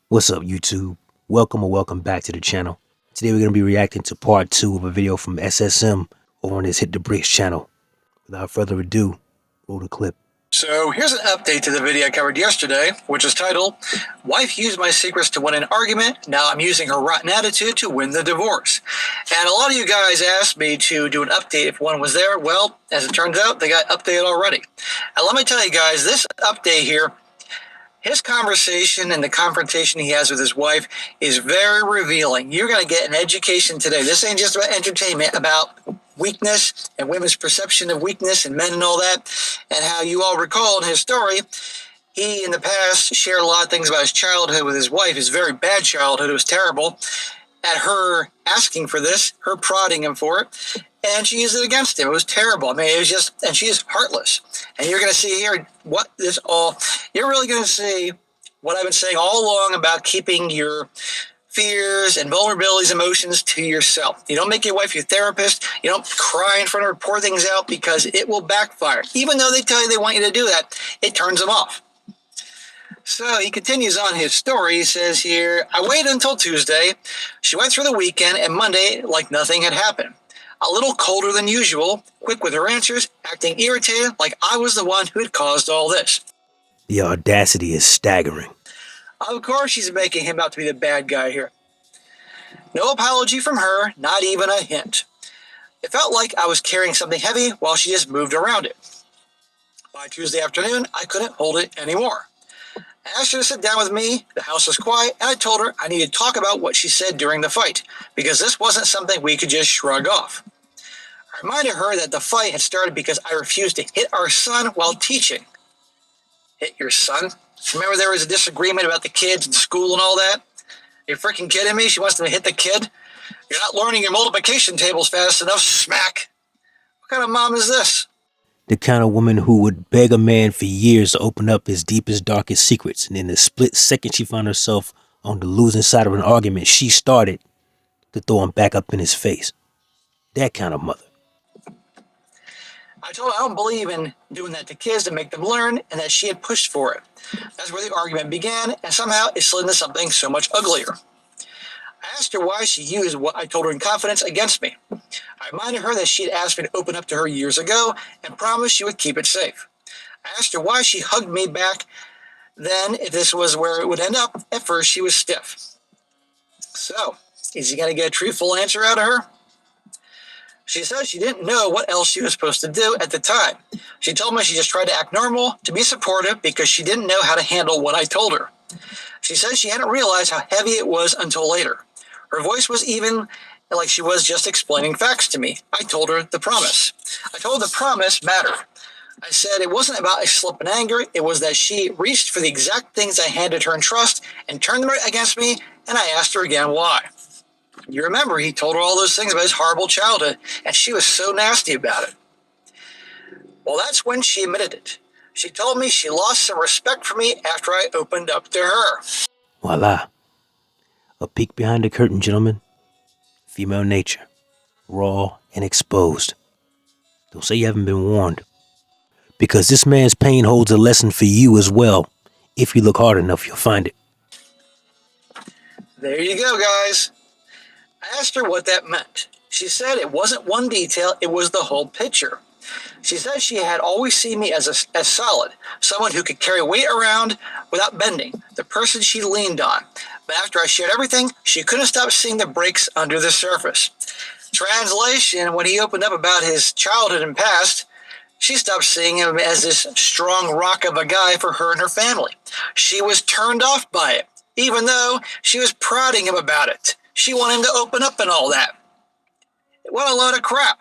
What's up, YouTube? Welcome or welcome back to the channel. Today we're going to be reacting to part 2 of a video from SSM over on his Hit the Bricks channel. Without further ado, roll the clip. So here's an update to the video I covered yesterday, which is titled, Wife Used My Secrets to Win an Argument, Now I'm Using Her Rotten Attitude to Win the Divorce. And a lot of you guys asked me to do an update if one was there. Well, as it turns out, they got updated already. And let me tell you guys, this update here, his conversation and the confrontation he has with his wife is very revealing. You're going to get an education today. This ain't just about entertainment, about weakness and women's perception of weakness and men and all that, and how you all recall in his story, he in the past shared a lot of things about his childhood with his wife, his very bad childhood. It was terrible. At her asking for this, her prodding him for it, and she used it against him. It was terrible. I mean, it was just, and she is heartless. And you're going to see here what this all, you're really going to see what I've been saying all along about keeping your fears and vulnerabilities, emotions to yourself. You don't make your wife your therapist. You don't cry in front of her, pour things out, because it will backfire. Even though they tell you they want you to do that, it turns them off. So he continues on his story. He says here, I waited until Tuesday. She went through the weekend, and Monday, like nothing had happened. A little colder than usual, quick with her answers, acting irritated like I was the one who had caused all this. The audacity is staggering. Of course she's making him out to be the bad guy here. No apology from her, not even a hint. It felt like I was carrying something heavy while she just moved around it. By Tuesday afternoon, I couldn't hold it anymore. I asked her to sit down with me, the house was quiet, and I told her I needed to talk about what she said during the fight, because this wasn't something we could just shrug off. I reminded her that the fight had started because I refused to hit our son while teaching. Hit your son? Remember there was a disagreement about the kids in school and all that? Are you freaking kidding me? She wants to hit the kid? You're not learning your multiplication tables fast enough, smack. What kind of mom is this? The kind of woman who would beg a man for years to open up his deepest, darkest secrets, and in the split second she found herself on the losing side of an argument she started, to throw him back up in his face. That kind of mother. I told her I don't believe in doing that to kids to make them learn, and that she had pushed for it. That's where the argument began, and somehow it slid into something so much uglier. I asked her why she used what I told her in confidence against me. I reminded her that she had asked me to open up to her years ago and promised she would keep it safe. I asked her why she hugged me back then if this was where it would end up. At first she was stiff. So, is he going to get a truthful answer out of her? She said she didn't know what else she was supposed to do at the time. She told me she just tried to act normal, to be supportive, because she didn't know how to handle what I told her. She said she hadn't realized how heavy it was until later. Her voice was even like she was just explaining facts to me. I told her the promise. I told her the promise mattered. I said it wasn't about a slip in anger. It was that she reached for the exact things I handed her in trust and turned them against me, and I asked her again why. You remember he told her all those things about his horrible childhood, and she was so nasty about it. Well, that's when she admitted it. She told me she lost some respect for me after I opened up to her. Voila. A peek behind the curtain, gentlemen. Female nature. Raw and exposed. Don't say you haven't been warned. Because this man's pain holds a lesson for you as well. If you look hard enough, you'll find it. There you go, guys. I asked her what that meant. She said it wasn't one detail, it was the whole picture. She said she had always seen me as solid, someone who could carry weight around without bending, the person she leaned on. But after I shared everything, she couldn't stop seeing the breaks under the surface. Translation, when he opened up about his childhood and past, she stopped seeing him as this strong rock of a guy for her and her family. She was turned off by it, even though she was prodding him about it. She wanted him to open up and all that. What a load of crap.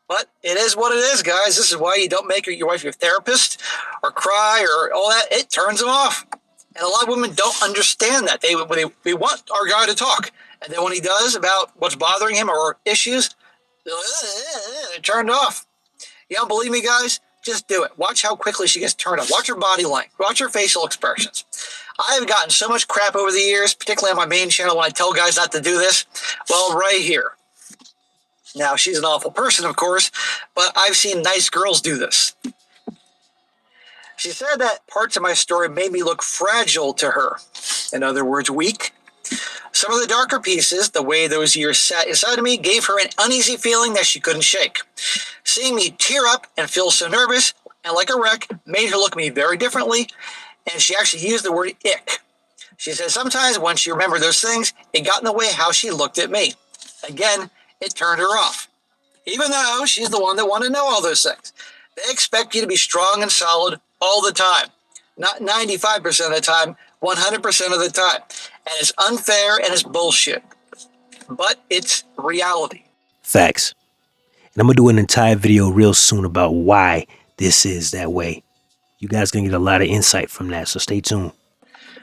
But it is what it is, guys. This is why you don't make your wife your therapist or cry or all that. It turns them off. And a lot of women don't understand that. They want our guy to talk. And then when he does about what's bothering him or issues, they're turned off. You don't believe me, guys? Just do it. Watch how quickly she gets turned off. Watch her body language. Watch her facial expressions. I have gotten so much crap over the years, particularly on my main channel when I tell guys not to do this. Well, right here. Now, she's an awful person, of course, but I've seen nice girls do this. She said that parts of my story made me look fragile to her. In other words, weak. Some of the darker pieces, the way those years sat inside of me, gave her an uneasy feeling that she couldn't shake. Seeing me tear up and feel so nervous and like a wreck made her look at me very differently, and she actually used the word ick. She said sometimes when she remembered those things, it got in the way how she looked at me. Again, it turned her off. Even though she's the one that wanted to know all those things. They expect you to be strong and solid all the time. Not 95% of the time, 100% of the time. And it's unfair and it's bullshit. But it's reality. Facts. And I'm going to do an entire video real soon about why this is that way. You guys going to get a lot of insight from that, so stay tuned.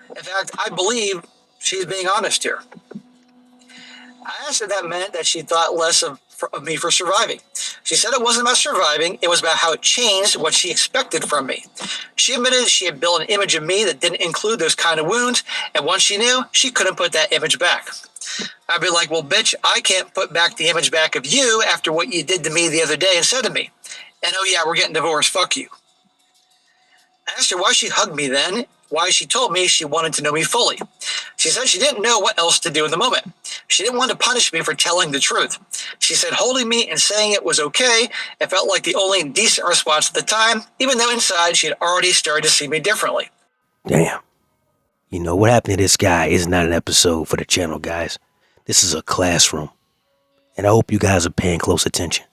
In fact, I believe she's being honest here. I asked her if that meant that she thought less of me for surviving. She said it wasn't about surviving, it was about how it changed what she expected from me. She admitted she had built an image of me that didn't include those kind of wounds, and once she knew, she couldn't put that image back. I'd be like, well, bitch, I can't put back the image back of you after what you did to me the other day and said to me. And oh yeah, we're getting divorced, fuck you. I asked her why she hugged me then, why she told me she wanted to know me fully. She said she didn't know what else to do in the moment. She didn't want to punish me for telling the truth. She said holding me and saying it was okay, it felt like the only decent response at the time, even though inside she had already started to see me differently. Damn. You know, what happened to this guy is not an episode for the channel, guys. This is a classroom. And I hope you guys are paying close attention.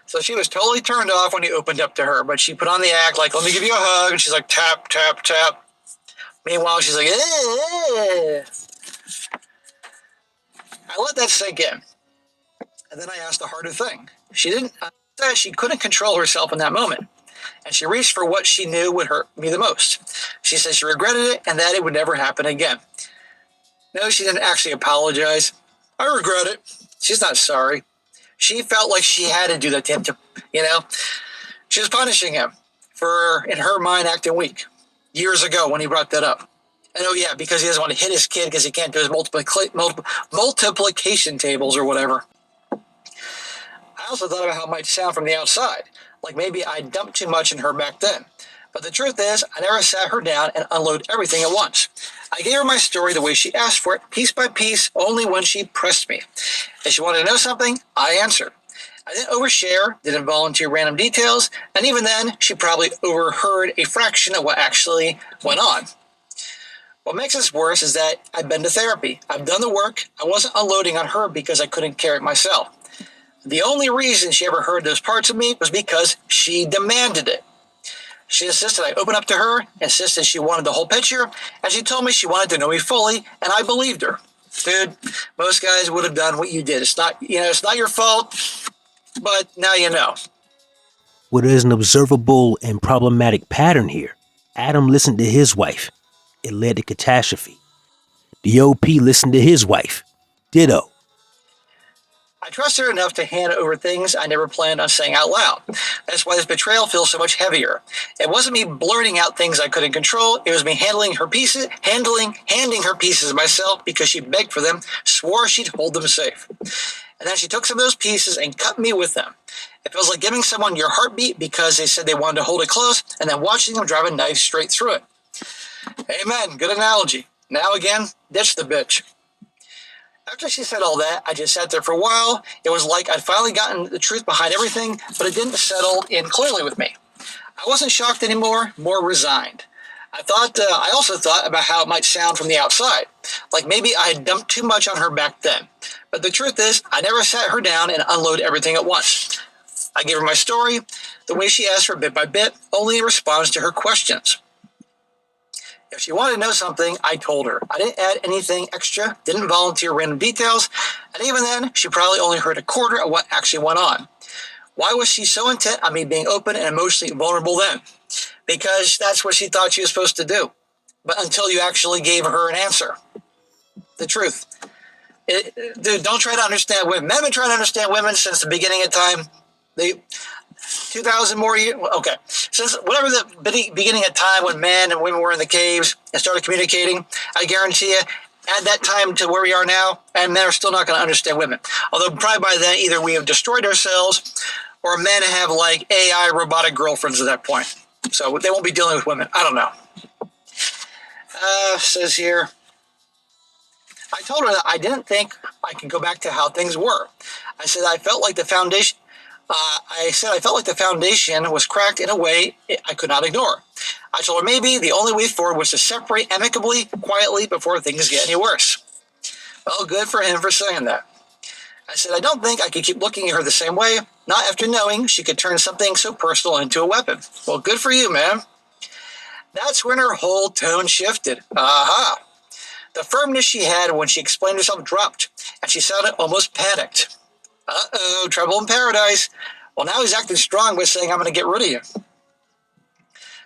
So she was totally turned off when he opened up to her, but she put on the act like, let me give you a hug, and she's like, tap, tap, tap. Meanwhile, she's like, eh. I let that sink in. And then I asked a harder thing. She couldn't control herself in that moment. And she reached for what she knew would hurt me the most. She said she regretted it and that it would never happen again. No, she didn't actually apologize. I regret it. She's not sorry. She felt like she had to do that to him, She was punishing him for, in her mind, acting weak. Years ago when he brought that up. And oh yeah, because he doesn't want to hit his kid because he can't do his multiplication tables or whatever. I also thought about how it might sound from the outside. Like maybe I dumped too much in her back then. But the truth is, I never sat her down and unloaded everything at once. I gave her my story the way she asked for it, piece by piece, only when she pressed me. If she wanted to know something, I answered. I didn't overshare, didn't volunteer random details, and even then, she probably overheard a fraction of what actually went on. What makes this worse is that I've been to therapy. I've done the work. I wasn't unloading on her because I couldn't carry it myself. The only reason she ever heard those parts of me was because she demanded it. She insisted I open up to her, insisted she wanted the whole picture, and she told me she wanted to know me fully, and I believed her. Dude, most guys would have done what you did. It's not your fault, but now you know. Well, there's an observable and problematic pattern here. Adam listened to his wife. It led to catastrophe. The OP listened to his wife. Ditto. I trust her enough to hand over things I never planned on saying out loud. That's why this betrayal feels so much heavier. It wasn't me blurting out things I couldn't control. It was me handing her pieces myself because she begged for them, swore she'd hold them safe. And then she took some of those pieces and cut me with them. It feels like giving someone your heartbeat because they said they wanted to hold it close and then watching them drive a knife straight through it. Amen. Good analogy. Now again, ditch the bitch. After she said all that, I just sat there for a while. It was like I'd finally gotten the truth behind everything, but it didn't settle in clearly with me. I wasn't shocked anymore, more resigned. I also thought about how it might sound from the outside. Like maybe I had dumped too much on her back then. But the truth is, I never sat her down and unloaded everything at once. I gave her my story, the way she asked for bit by bit, only in response to her questions. If she wanted to know something, I told her. I didn't add anything extra, didn't volunteer random details, and even then, she probably only heard a quarter of what actually went on. Why was she so intent on me being open and emotionally vulnerable then? Because that's what she thought she was supposed to do. But until you actually gave her an answer. The truth. Dude, don't try to understand women. Men have been trying to understand women since the beginning of time. 2,000 more years. Okay. Since whatever the beginning of time when men and women were in the caves and started communicating, I guarantee you, add that time to where we are now, and men are still not going to understand women. Although probably by then, either we have destroyed ourselves, or men have like AI robotic girlfriends at that point. So they won't be dealing with women. I don't know. Says here, I told her that I didn't think I could go back to how things were. I said I felt like the foundation. I felt like the foundation was cracked in a way I could not ignore. I told her maybe the only way forward was to separate amicably, quietly, before things get any worse. Well, good for him for saying that. I said I don't think I could keep looking at her the same way, not after knowing she could turn something so personal into a weapon. Well, good for you, man. That's when her whole tone shifted. Aha! The firmness she had when she explained herself dropped, and she sounded almost panicked. Uh-oh, trouble in paradise. Well, now he's acting strong by saying, I'm going to get rid of you.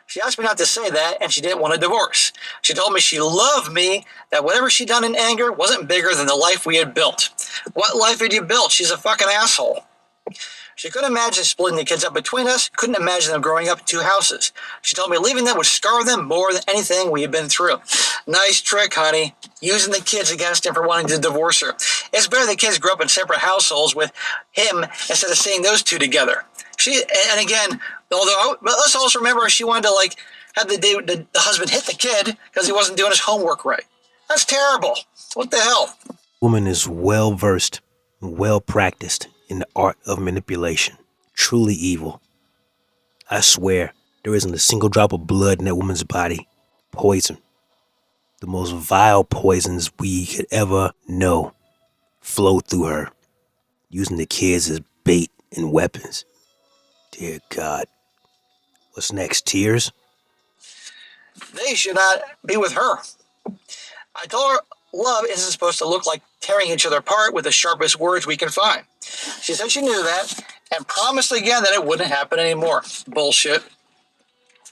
She asked me not to say that, and she didn't want a divorce. She told me she loved me, that whatever she'd done in anger wasn't bigger than the life we had built. What life had you built? She's a fucking asshole. She couldn't imagine splitting the kids up between us, couldn't imagine them growing up in two houses. She told me leaving them would scar them more than anything we had been through. Nice trick, honey. Using the kids against him for wanting to divorce her. It's better the kids grew up in separate households with him instead of seeing those two together. And again, but let's also remember she wanted to like have the husband hit the kid because he wasn't doing his homework right. That's terrible. What the hell? Woman is well versed, well practiced in the art of manipulation. Truly evil. I swear, there isn't a single drop of blood in that woman's body. Poison. The most vile poisons we could ever know flow through her, using the kids as bait and weapons. Dear God. What's next? Tears? They should not be with her. I told her love isn't supposed to look like tearing each other apart with the sharpest words we can find. She said she knew that and promised again that it wouldn't happen anymore. Bullshit.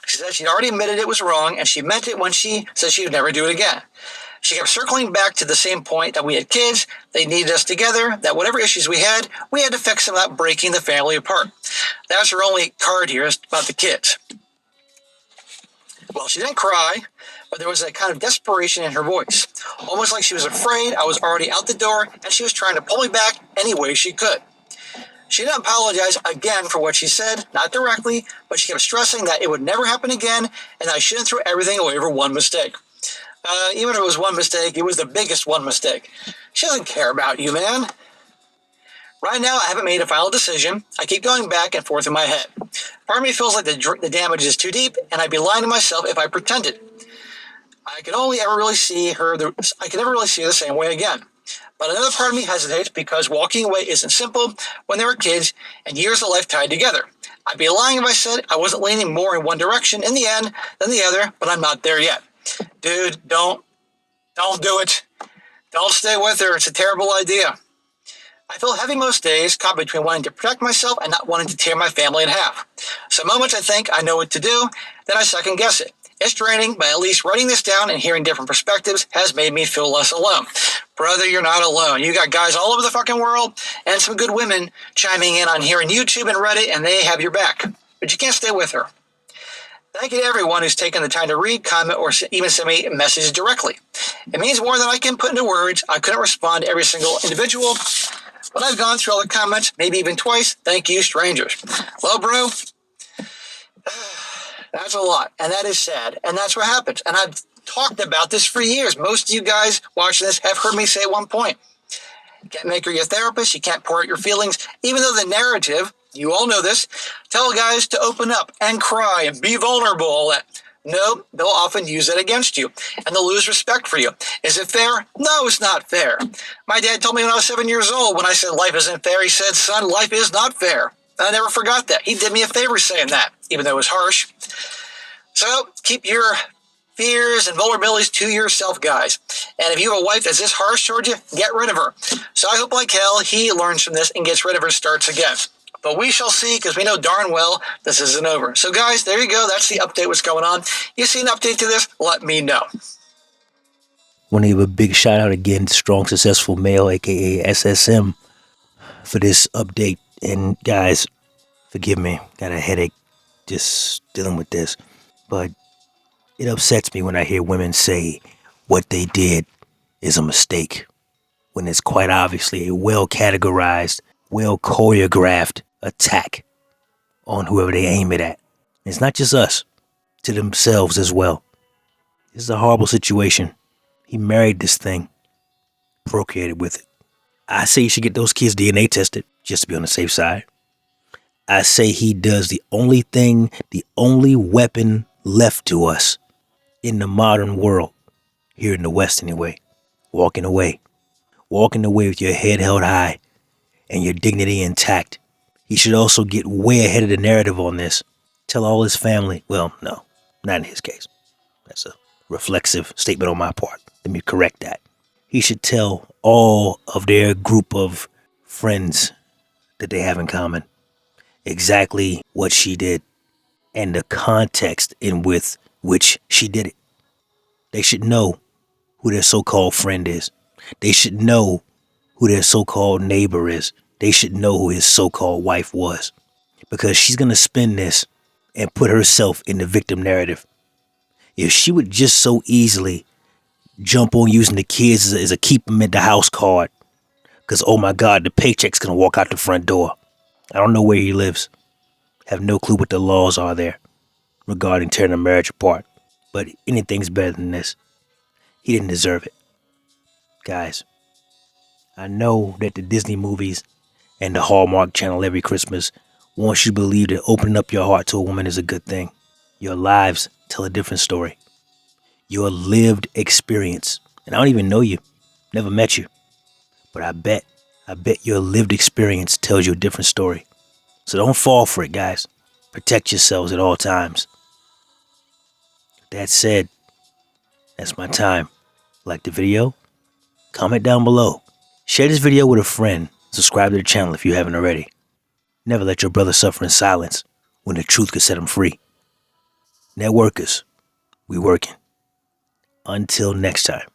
She said she'd already admitted it was wrong, and she meant it when she said she would never do it again. She kept circling back to the same point that we had kids, they needed us together, that whatever issues we had to fix them without breaking the family apart. That's her only card here, is about the kids. Well, she didn't cry, but there was a kind of desperation in her voice, almost like she was afraid I was already out the door, and she was trying to pull me back any way she could. She didn't apologize again for what she said, not directly, but she kept stressing that it would never happen again and I shouldn't throw everything away for one mistake. Even if it was one mistake, it was the biggest one mistake. She doesn't care about you, man. Right now, I haven't made a final decision. I keep going back and forth in my head. Part of me feels like the damage is too deep, and I'd be lying to myself if I pretended. I could never really see her the same way again. But another part of me hesitates because walking away isn't simple when there are kids and years of life tied together. I'd be lying if I said I wasn't leaning more in one direction in the end than the other, but I'm not there yet. Dude, don't do it. Don't stay with her. It's a terrible idea. I feel heavy most days, caught between wanting to protect myself and not wanting to tear my family in half. Some moments I think I know what to do, then I second guess it. It's draining, but at least writing this down and hearing different perspectives has made me feel less alone. Brother, you're not alone. You got guys all over the fucking world and some good women chiming in on here on YouTube and Reddit, and they have your back. But you can't stay with her. Thank you to everyone who's taken the time to read, comment, or even send me messages directly. It means more than I can put into words. I couldn't respond to every single individual, but I've gone through all the comments, maybe even twice. Thank you, strangers. Well, bro, that's a lot, and that is sad, and that's what happens. And I've talked about this for years. Most of you guys watching this have heard me say at one point, you can't make her your therapist, you can't pour out your feelings, even though the narrative, you all know this, tell guys to open up and cry and be vulnerable, all that. No, they'll often use it against you, and they'll lose respect for you. Is it fair? No, it's not fair. My dad told me when I was 7 years old, when I said life isn't fair, he said, son, life is not fair. I never forgot that. He did me a favor saying that, even though it was harsh. So keep your fears and vulnerabilities to yourself, guys. And if you have a wife that's this harsh towards you, get rid of her. So I hope, like hell, he learns from this and gets rid of her and starts again. But we shall see, because we know darn well this isn't over. So, guys, there you go. That's the update. What's going on? You see an update to this? Let me know. Want to give a big shout out again to Strong Successful Male, aka SSM, for this update. And guys, forgive me, got a headache just dealing with this. But it upsets me when I hear women say what they did is a mistake when it's quite obviously a well categorized, well choreographed attack on whoever they aim it at. It's not just us, to themselves as well. This is a horrible situation. He married this thing, procreated with it. I say you should get those kids DNA tested just to be on the safe side. I say he does the only thing, the only weapon left to us in the modern world, here in the West anyway, walking away. Walking away with your head held high and your dignity intact. He should also get way ahead of the narrative on this. Tell all his family, well, no, not in his case. That's a reflexive statement on my part. Let me correct that. He should tell all of their group of friends that they have in common exactly what she did and the context in with which she did it. They should know who their so-called friend is. They should know who their so-called neighbor is. They should know who his so-called wife was. Because she's going to spin this and put herself in the victim narrative. If she would just so easily jump on using the kids as a keep them in the house card. Because, oh my God, the paycheck's going to walk out the front door. I don't know where he lives. Have no clue what the laws are there regarding tearing a marriage apart. But anything's better than this. He didn't deserve it. Guys, I know that the Disney movies and the Hallmark Channel every Christmas wants you to believe that opening up your heart to a woman is a good thing. Your lives tell a different story. Your lived experience. And I don't even know you. Never met you. But I bet your lived experience tells you a different story. So don't fall for it, guys. Protect yourselves at all times. That said, that's my time. Like the video? Comment down below. Share this video with a friend. Subscribe to the channel if you haven't already. Never let your brother suffer in silence when the truth could set him free. Networkers, we working. Until next time.